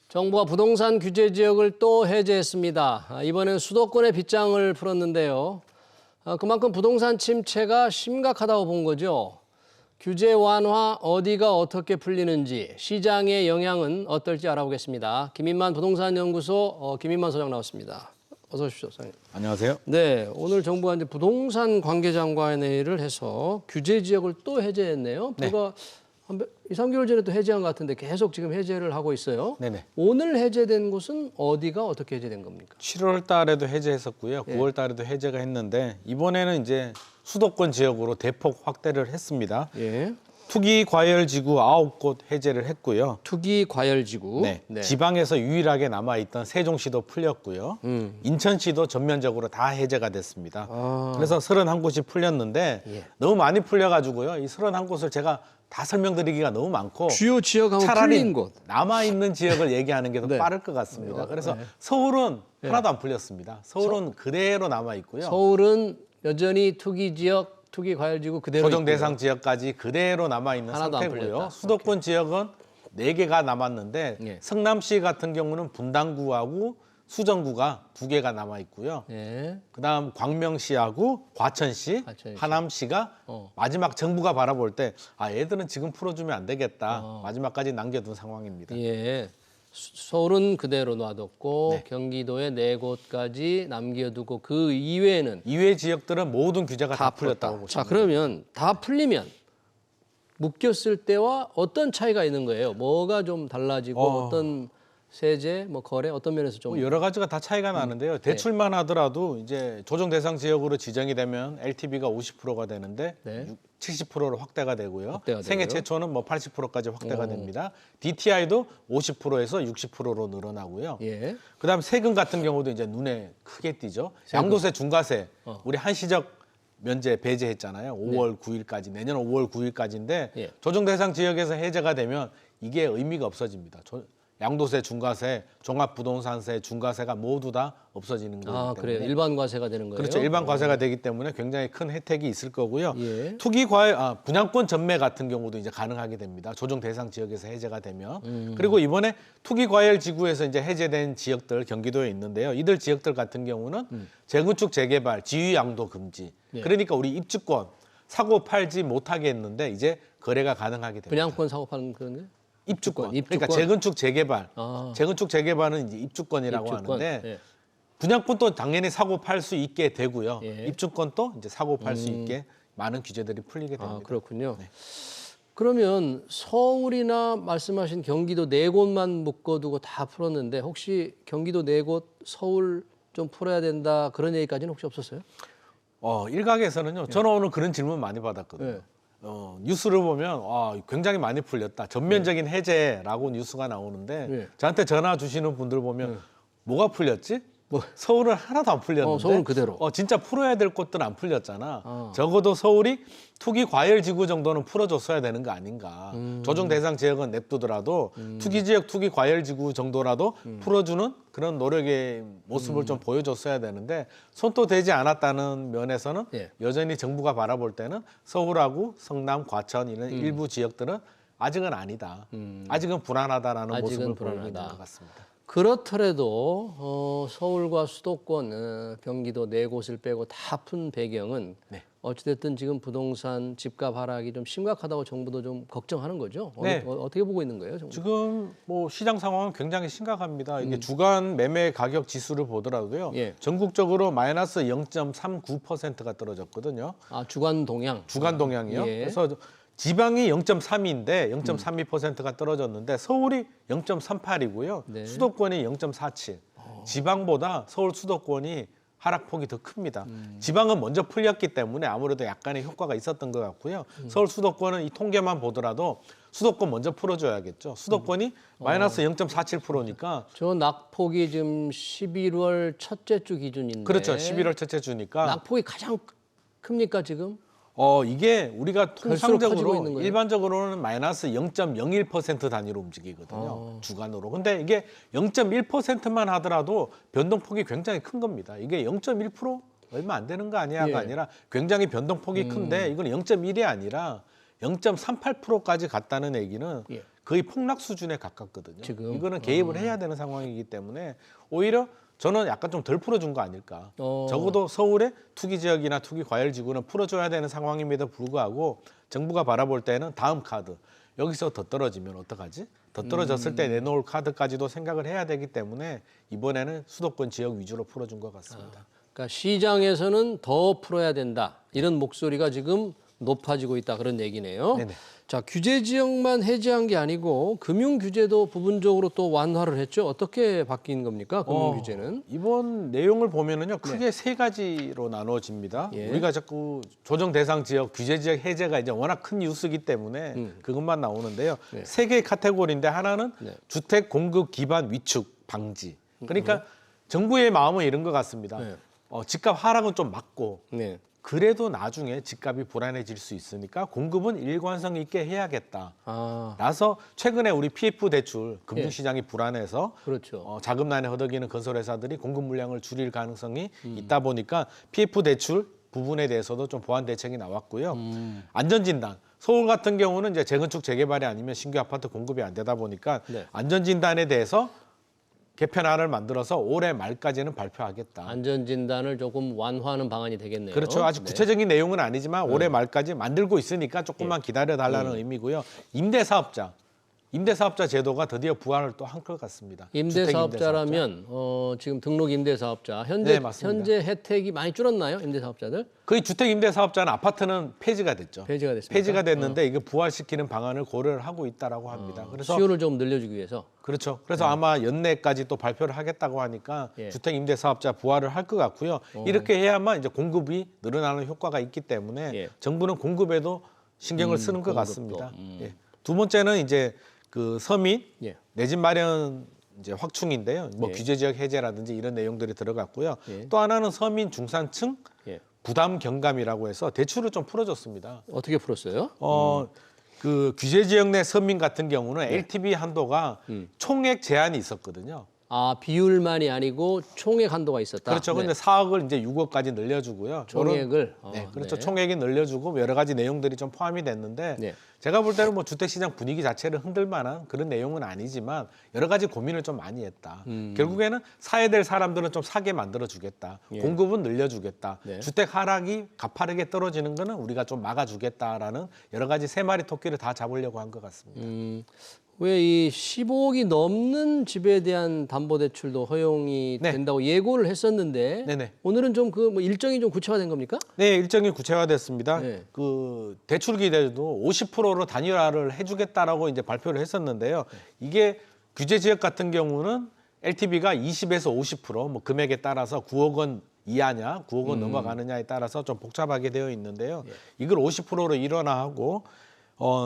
정부가 부동산 규제 지역을 또 해제했습니다. 이번엔 수도권의 빗장을 풀었는데요. 그만큼 부동산 침체가 심각하다고 본 거죠. 규제 완화 어디가 어떻게 풀리는지 시장의 영향은 어떨지 알아보겠습니다. 김인만 부동산 연구소 김인만 소장 나왔습니다. 어서 오십시오, 소장님. 안녕하세요. 네, 오늘 정부가 이제 부동산 관계장관회의를 해서 규제 지역을 또 해제했네요. 불과 한 2, 3개월 전에 또 해제한 것 같은데 계속 지금 해제를 하고 있어요. 네네. 오늘 해제된 곳은 어디가 어떻게 해제된 겁니까? 7월 달에도 해제했었고요. 9월 달에도 해제가 했는데 이번에는 이제 수도권 지역으로 대폭 확대를 했습니다. 예. 투기 과열 지구 9곳 해제를 했고요. 투기 과열지구. 네. 지방에서 유일하게 남아 있던 세종시도 풀렸고요. 인천시도 전면적으로 다 해제가 됐습니다. 그래서 31곳이 풀렸는데 너무 많이 풀려 가지고요. 이 31곳을 제가 다 설명드리기가 너무 많고 주요 지역하고 차라리 풀린 곳. 남아 있는 지역을 얘기하는 게 더 네. 빠를 것 같습니다. 그래서 서울은 하나도 안 풀렸습니다. 서울은 그대로 남아 있고요. 서울은 여전히 투기 지역, 투기 과열지구 그대로 조정 있고요. 대상 지역까지 그대로 남아 있는 하나도 안 상태고요. 풀렸다. 수도권 지역은 4개가 남았는데 예. 성남시 같은 경우는 분당구하고 수정구가 2개가 남아 있고요. 예. 그다음 광명시하고 과천시, 과천시. 하남시가 마지막 정부가 바라볼 때 얘들은 지금 풀어주면 안 되겠다. 마지막까지 남겨둔 상황입니다. 예. 서울은 그대로 놔뒀고 경기도에 4곳까지 남겨두고 그 이외에는 이외 지역들은 모든 규제가 다 풀렸다고 자, 보시면 그러면 다 풀리면 묶였을 때와 어떤 차이가 있는 거예요? 뭐가 좀 달라지고 어떤 세제, 뭐 거래 어떤 면에서 좀 여러 가지가 다 차이가 나는데요. 대출만 하더라도 이제 조정 대상 지역으로 지정이 되면 LTV가 50%가 되는데 70%로 확대가 되고요. 확대가 생애 되고요. 최초는 뭐 80%까지 확대가 됩니다. DTI도 50%에서 60%로 늘어나고요. 예. 그다음 세금 같은 경우도 이제 눈에 크게 띄죠. 양도세, 중과세 우리 한시적 면제 배제했잖아요. 5월 9일까지 내년 5월 9일까지인데 예. 조정 대상 지역에서 해제가 되면 이게 의미가 없어집니다. 양도세, 중과세, 종합부동산세, 중과세가 모두 다 없어지는 거기 때문에. 그래요. 일반 과세가 되는 거예요. 그렇죠. 일반 과세가 되기 때문에 굉장히 큰 혜택이 있을 거고요. 예. 투기 과열, 분양권 전매 같은 경우도 이제 가능하게 됩니다. 조정 대상 지역에서 해제가 되면. 그리고 이번에 투기 과열 지구에서 이제 해제된 지역들 경기도에 있는데요. 이들 지역들 같은 경우는 재건축 재개발, 지위 양도 금지. 그러니까 우리 입주권 사고 팔지 못하게 했는데 이제 거래가 가능하게 됩니다. 분양권 사고 파는 그런 게? 입주권. 입주권. 그러니까 재건축 재개발. 재건축 재개발은 이제 입주권이라고 입주권. 하는데 예. 분양권도 당연히 사고 팔 수 있게 되고요. 예. 입주권도 이제 사고 팔 수 있게 많은 규제들이 풀리게 됩니다. 그렇군요. 그러면 서울이나 말씀하신 경기도 4곳만 묶어두고 다 풀었는데 혹시 경기도 4곳, 서울 좀 풀어야 된다 그런 얘기까지는 혹시 없었어요? 일각에서는요. 저는 오늘 그런 질문 많이 받았거든요. 예. 뉴스를 보면 굉장히 많이 풀렸다. 전면적인 해제라고 뉴스가 나오는데 예. 저한테 전화 주시는 분들 보면 뭐가 풀렸지? 서울은 하나도 안 풀렸는데 서울은 그대로. 진짜 풀어야 될 곳들은 안 풀렸잖아. 적어도 서울이 투기 과열 지구 정도는 풀어줬어야 되는 거 아닌가. 조정 대상 지역은 냅두더라도 투기 지역, 투기 과열 지구 정도라도 풀어주는 그런 노력의 모습을 좀 보여줬어야 되는데 손도 대지 않았다는 면에서는 여전히 정부가 바라볼 때는 서울하고 성남, 과천 이런 일부 지역들은 아직은 아니다. 아직은 불안하다라는 아직은 모습을 보이고 있는 불안하다. 것 같습니다. 그렇더라도 서울과 수도권, 경기도 4곳을 빼고 다 푼 배경은 어찌됐든 지금 부동산 집값 하락이 좀 심각하다고 정부도 좀 걱정하는 거죠. 네. 어떻게 보고 있는 거예요, 정부? 지금 뭐 시장 상황은 굉장히 심각합니다. 이게 주간 매매 가격 지수를 보더라도요. 전국적으로 마이너스 0.39%가 떨어졌거든요. 주간 동향. 주간 동향이요. 예. 그래서 지방이 0.3인데 0.32%가 떨어졌는데 서울이 0.38이고요. 수도권이 0.47. 지방보다 서울 수도권이 하락폭이 더 큽니다. 지방은 먼저 풀렸기 때문에 아무래도 약간의 효과가 있었던 것 같고요. 서울 수도권은 이 통계만 보더라도 수도권 먼저 풀어줘야겠죠. 수도권이 마이너스 0.47%니까. 저 낙폭이 지금 11월 첫째 주 기준인데. 그렇죠. 11월 첫째 주니까. 낙폭이 가장 큽니까 지금? 이게 우리가 갈수록 커지고 통상적으로 있는 거예요? 일반적으로는 마이너스 0.01% 단위로 움직이거든요. 주간으로. 근데 이게 0.1%만 하더라도 변동폭이 굉장히 큰 겁니다. 이게 0.1% 얼마 안 되는 거 아니야가 아니라 굉장히 변동폭이 큰데 이건 0.1이 아니라 0.38%까지 갔다는 얘기는 거의 폭락 수준에 가깝거든요. 지금? 이거는 개입을 해야 되는 상황이기 때문에 오히려 저는 약간 좀 덜 풀어준 거 아닐까. 적어도 서울의 투기 지역이나 투기 과열 지구는 풀어줘야 되는 상황임에도 불구하고 정부가 바라볼 때는 다음 카드 여기서 더 떨어지면 어떡하지? 더 떨어졌을 때 내놓을 카드까지도 생각을 해야 되기 때문에 이번에는 수도권 지역 위주로 풀어준 것 같습니다. 그러니까 시장에서는 더 풀어야 된다. 이런 목소리가 지금 높아지고 있다. 그런 얘기네요. 네네. 자, 규제 지역만 해제한 게 아니고 금융 규제도 부분적으로 또 완화를 했죠. 어떻게 바뀐 겁니까? 금융 규제는? 이번 내용을 보면은요 크게 세 가지로 나눠집니다. 예. 우리가 자꾸 조정 대상 지역, 규제 지역 해제가 이제 워낙 큰 뉴스이기 때문에 그것만 나오는데요. 네. 세 개의 카테고리인데 하나는 네. 주택 공급 기반 위축 방지. 그러니까 정부의 마음은 이런 것 같습니다. 네. 집값 하락은 좀 막고 네. 그래도 나중에 집값이 불안해질 수 있으니까 공급은 일관성 있게 해야겠다. 아, 라서 최근에 우리 PF 대출 금융시장이 불안해서 그렇죠. 자금난에 허덕이는 건설회사들이 공급 물량을 줄일 가능성이 있다 보니까 PF 대출 부분에 대해서도 좀 보완 대책이 나왔고요. 안전진단. 서울 같은 경우는 이제 재건축 재개발이 아니면 신규 아파트 공급이 안 되다 보니까 네. 안전진단에 대해서 개편안을 만들어서 올해 말까지는 발표하겠다. 안전진단을 조금 완화하는 방안이 되겠네요. 그렇죠. 아직 네. 구체적인 내용은 아니지만 올해 말까지 만들고 있으니까 조금만 기다려달라는 의미고요. 임대사업자 제도가 드디어 부활을 또 한 것 같습니다. 임대사업자라면 지금 등록 임대사업자 네, 맞습니다. 현재 혜택이 많이 줄었나요? 임대사업자들? 거의 주택임대사업자는 아파트는 폐지가 됐죠. 폐지가 됐습니다. 폐지가 됐는데 이게 부활시키는 방안을 고려를 하고 있다라고 합니다. 그래서 수요를 좀 늘려주기 위해서. 그렇죠. 그래서 아마 연내까지 또 발표를 하겠다고 하니까 예. 주택임대사업자 부활을 할 것 같고요. 이렇게 해야만 이제 공급이 늘어나는 효과가 있기 때문에 예. 정부는 공급에도 신경을 쓰는 것 공급도. 같습니다. 예. 두 번째는 이제 그 서민 예. 내 집 마련 이제 확충인데요. 뭐 예. 규제 지역 해제라든지 이런 내용들이 들어갔고요. 예. 또 하나는 서민 중산층 예. 부담 경감이라고 해서 대출을 좀 풀어줬습니다. 어떻게 풀었어요? 그 규제 지역 내 서민 같은 경우는 네. LTV 한도가 총액 제한이 있었거든요. 아, 비율만이 아니고 총액 한도가 있었다. 그렇죠. 네. 근데 4억을 이제 6억까지 늘려주고요. 총액을. 네, 그렇죠. 네. 총액이 늘려주고 여러 가지 내용들이 좀 포함이 됐는데 네. 제가 볼 때는 뭐 주택시장 분위기 자체를 흔들 만한 그런 내용은 아니지만 여러 가지 고민을 좀 많이 했다. 결국에는 사야 될 사람들은 좀 사게 만들어주겠다. 예. 공급은 늘려주겠다. 네. 주택 하락이 가파르게 떨어지는 거는 우리가 좀 막아주겠다라는 여러 가지 세 마리 토끼를 다 잡으려고 한 것 같습니다. 왜 이 15억이 넘는 집에 대한 담보대출도 허용이 네. 된다고 예고를 했었는데 네네. 오늘은 좀 그 뭐 일정이 좀 구체화된 겁니까? 네, 일정이 구체화됐습니다. 네. 그 대출 기대도 50%로 단일화를 해주겠다라고 이제 발표를 했었는데요. 이게 규제 지역 같은 경우는 LTV가 20에서 50%뭐 금액에 따라서 9억 원 이하냐, 9억 원 넘어가느냐에 따라서 좀 복잡하게 되어 있는데요. 이걸 50%로 일원화하고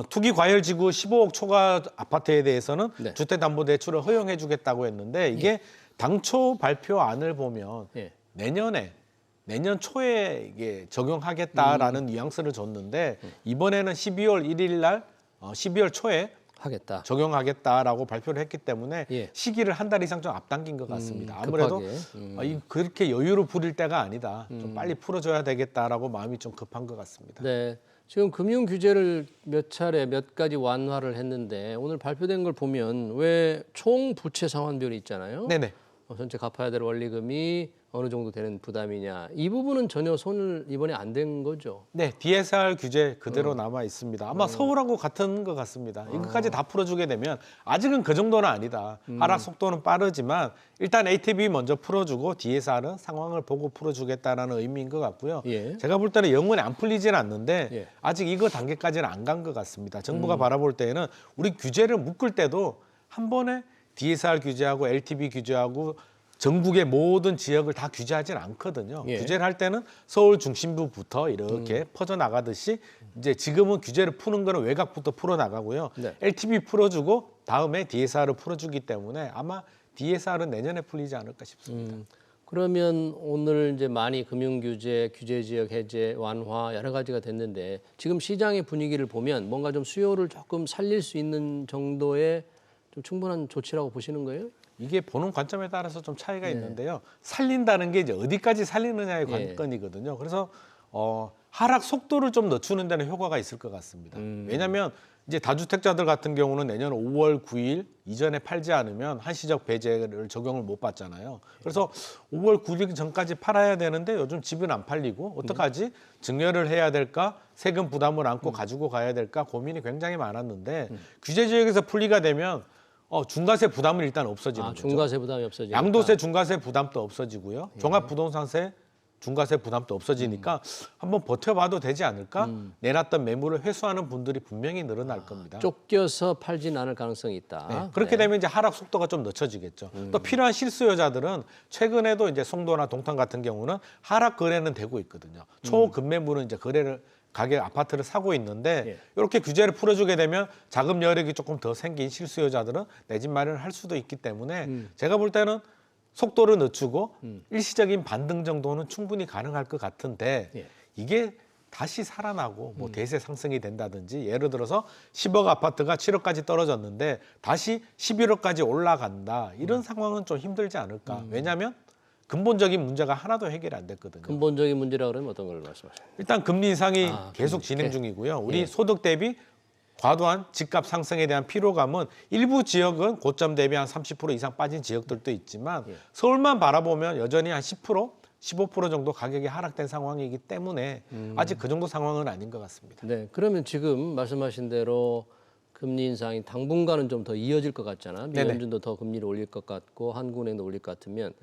투기 과열 지구 15억 초과 아파트에 대해서는 네. 주택담보대출을 허용해 주겠다고 했는데 이게 당초 발표안을 보면 예. 내년 초에 이게 적용하겠다라는 뉘앙스를 줬는데 이번에는 12월 1일 날 12월 초에 하겠다. 적용하겠다라고 발표를 했기 때문에 예. 시기를 한 달 이상 좀 앞당긴 것 같습니다. 아무래도 급하게. 그렇게 여유를 부릴 때가 아니다. 좀 빨리 풀어줘야 되겠다라고 마음이 좀 급한 것 같습니다. 네. 지금 금융 규제를 몇 차례 몇 가지 완화를 했는데 오늘 발표된 걸 보면 왜 총 부채 상환비율이 있잖아요. 네네. 전체 갚아야 될 원리금이 어느 정도 되는 부담이냐. 이 부분은 전혀 손을 이번에 안 댄 거죠. 네, DSR 규제 그대로 남아 있습니다. 아마 서울하고 같은 것 같습니다. 이것까지 다 풀어주게 되면 아직은 그 정도는 아니다. 하락 속도는 빠르지만 일단 ATV 먼저 풀어주고 DSR은 상황을 보고 풀어주겠다라는 의미인 것 같고요. 예. 제가 볼 때는 영원히 안 풀리지는 않는데 예. 아직 이거 단계까지는 안 간 것 같습니다. 정부가 바라볼 때에는 우리 규제를 묶을 때도 한 번에 DSR 규제하고 LTV 규제하고 전국의 모든 지역을 다 규제하지는 않거든요. 예. 규제를 할 때는 서울 중심부부터 이렇게 퍼져 나가듯이 이제 지금은 규제를 푸는 거는 외곽부터 풀어 나가고요. 네. LTV 풀어주고 다음에 DSR을 풀어주기 때문에 아마 DSR은 내년에 풀리지 않을까 싶습니다. 그러면 오늘 이제 많이 금융 규제, 규제 지역 해제, 완화 여러 가지가 됐는데 지금 시장의 분위기를 보면 뭔가 좀 수요를 조금 살릴 수 있는 정도의 좀 충분한 조치라고 보시는 거예요? 이게 보는 관점에 따라서 좀 차이가 있는데요. 살린다는 게 이제 어디까지 살리느냐의 예. 관건이거든요. 그래서 하락 속도를 좀 늦추는 데는 효과가 있을 것 같습니다. 왜냐하면 이제 다주택자들 같은 경우는 내년 5월 9일 이전에 팔지 않으면 한시적 배제를 적용을 못 받잖아요. 그래서 5월 9일 전까지 팔아야 되는데 요즘 집은 안 팔리고 어떡하지? 증여를 해야 될까? 세금 부담을 안고 가지고 가야 될까? 고민이 굉장히 많았는데 규제 지역에서 분리가 되면 중과세 부담은 일단 없어지는 거죠. 중과세 부담이 없어지니까. 양도세, 중과세 부담도 없어지고요. 종합부동산세, 중과세 부담도 없어지니까 한번 버텨봐도 되지 않을까? 내놨던 매물을 회수하는 분들이 분명히 늘어날 겁니다. 쫓겨서 팔진 않을 가능성이 있다. 네, 그렇게 되면 이제 하락 속도가 좀 늦춰지겠죠. 또 필요한 실수요자들은 최근에도 이제 송도나 동탄 같은 경우는 하락 거래는 되고 있거든요. 초급매물은 이제 거래를 가격 아파트를 사고 있는데 이렇게 규제를 풀어주게 되면 자금 여력이 조금 더 생긴 실수요자들은 내 집 마련을 할 수도 있기 때문에 제가 볼 때는 속도를 늦추고 일시적인 반등 정도는 충분히 가능할 것 같은데 이게 다시 살아나고 뭐 대세 상승이 된다든지 예를 들어서 10억 아파트가 7억까지 떨어졌는데 다시 11억까지 올라간다 이런 상황은 좀 힘들지 않을까. 왜냐하면 근본적인 문제가 하나도 해결이 안 됐거든요. 근본적인 문제라 그러면 어떤 걸 말씀하세요? 일단 금리 인상이 계속 금리 진행 인상. 중이고요. 우리 소득 대비 과도한 집값 상승에 대한 피로감은 일부 지역은 고점 대비 한 30% 이상 빠진 지역들도 있지만 서울만 바라보면 여전히 한 10%, 15% 정도 가격이 하락된 상황이기 때문에 아직 그 정도 상황은 아닌 것 같습니다. 네, 그러면 지금 말씀하신 대로 금리 인상이 당분간은 좀 더 이어질 것 같잖아요. 미연준도 더 금리를 올릴 것 같고 한국은행도 올릴 것 같으면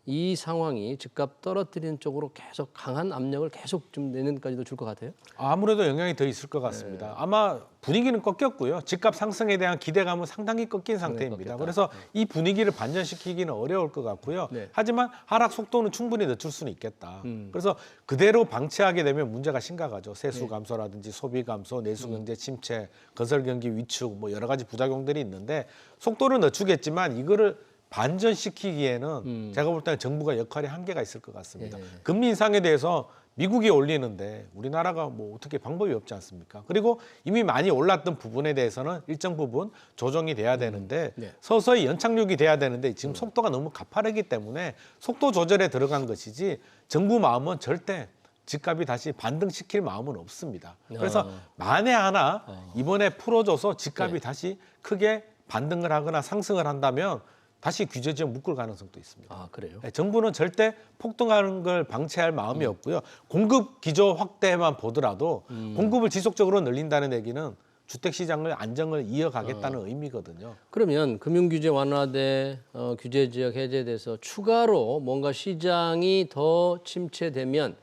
이 상황이 집값 떨어뜨리는 쪽으로 계속 강한 압력을 계속 좀 내년까지도 줄 것 같아요? 아무래도 영향이 더 있을 것 같습니다. 아마 분위기는 꺾였고요. 집값 상승에 대한 기대감은 상당히 꺾인 상태입니다. 그래서 이 분위기를 반전시키기는 어려울 것 같고요. 하지만 하락 속도는 충분히 늦출 수는 있겠다. 그래서 그대로 방치하게 되면 문제가 심각하죠. 세수 감소라든지 소비 감소, 내수 경제 침체, 건설 경기 위축 뭐 여러 가지 부작용들이 있는데 속도를 늦추겠지만 이거를 반전시키기에는 제가 볼 때는 정부가 역할이 한계가 있을 것 같습니다. 금리 인상에 대해서 미국이 올리는데 우리나라가 뭐 어떻게 방법이 없지 않습니까? 그리고 이미 많이 올랐던 부분에 대해서는 일정 부분 조정이 돼야 되는데 서서히 연착륙이 돼야 되는데 지금 속도가 너무 가파르기 때문에 속도 조절에 들어간 것이지 정부 마음은 절대 집값이 다시 반등시킬 마음은 없습니다. 그래서 만에 하나 이번에 풀어줘서 집값이 다시 크게 반등을 하거나 상승을 한다면 다시 규제 지역 묶을 가능성도 있습니다. 아, 그래요? 정부는 절대 폭등하는 걸 방치할 마음이 없고요. 공급 기조 확대만 보더라도 공급을 지속적으로 늘린다는 얘기는 주택시장의 안정을 이어가겠다는 의미거든요. 그러면 금융규제 완화돼 규제 지역 해제돼서 추가로 뭔가 시장이 더 침체되면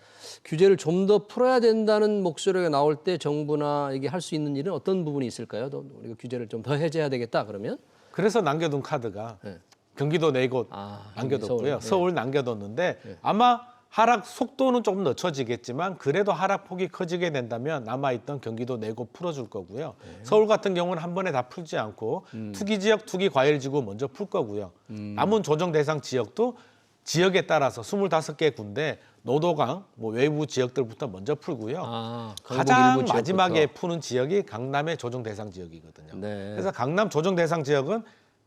규제를 좀 더 풀어야 된다는 목소리가 나올 때 정부나 이게 할 수 있는 일은 어떤 부분이 있을까요? 우리가 규제를 좀 더 해제해야 되겠다 그러면? 그래서 남겨둔 카드가 경기도 4곳 남겨뒀고요. 서울 남겨뒀는데 아마 하락 속도는 조금 늦춰지겠지만 그래도 하락폭이 커지게 된다면 남아있던 경기도 4곳 풀어줄 거고요. 서울 같은 경우는 한 번에 다 풀지 않고 투기지역, 투기과열지구 먼저 풀 거고요. 남은 조정 대상 지역도 지역에 따라서 25개 군데 노도강, 뭐 외부 지역들부터 먼저 풀고요. 가장 마지막에 푸는 지역이 강남의 조정 대상 지역이거든요. 그래서 강남 조정 대상 지역은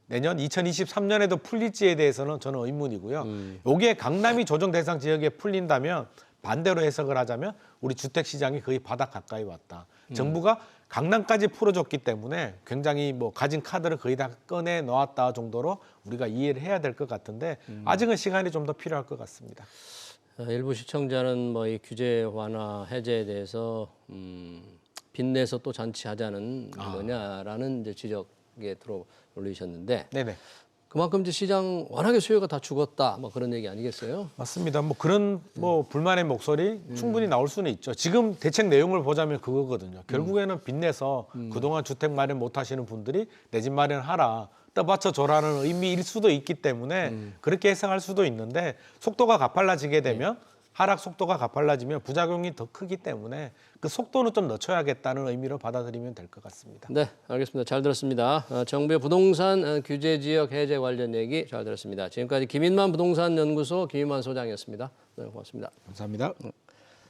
내년 2023년에도 풀릴지에 대해서는 저는 의문이고요. 요게 강남이 조정 대상 지역에 풀린다면 반대로 해석을 하자면 우리 주택 시장이 거의 바닥 가까이 왔다. 정부가 강남까지 풀어줬기 때문에 굉장히 뭐 가진 카드를 거의 다 꺼내 놓았다 정도로 우리가 이해를 해야 될 것 같은데 아직은 시간이 좀 더 필요할 것 같습니다. 일부 시청자는 뭐 이 규제 완화 해제에 대해서 빚내서 또 잔치하자는 거냐라는 이제 지적에 들어 올리셨는데 그만큼 이제 시장 워낙에 수요가 다 죽었다 뭐 그런 얘기 아니겠어요? 맞습니다. 뭐 그런 뭐 불만의 목소리 충분히 나올 수는 있죠. 지금 대책 내용을 보자면 그거거든요. 결국에는 빚내서 그동안 주택 마련 못 하시는 분들이 내 집 마련하라. 떠받쳐 줘라는 의미일 수도 있기 때문에 그렇게 해석할 수도 있는데 속도가 가팔라지게 되면 하락 속도가 가팔라지면 부작용이 더 크기 때문에 그 속도는 좀 늦춰야겠다는 의미로 받아들이면 될 것 같습니다. 네, 알겠습니다. 잘 들었습니다. 정부의 부동산 규제 지역 해제 관련 얘기 잘 들었습니다. 지금까지 김인만 부동산 연구소 김인만 소장이었습니다. 네, 고맙습니다. 감사합니다.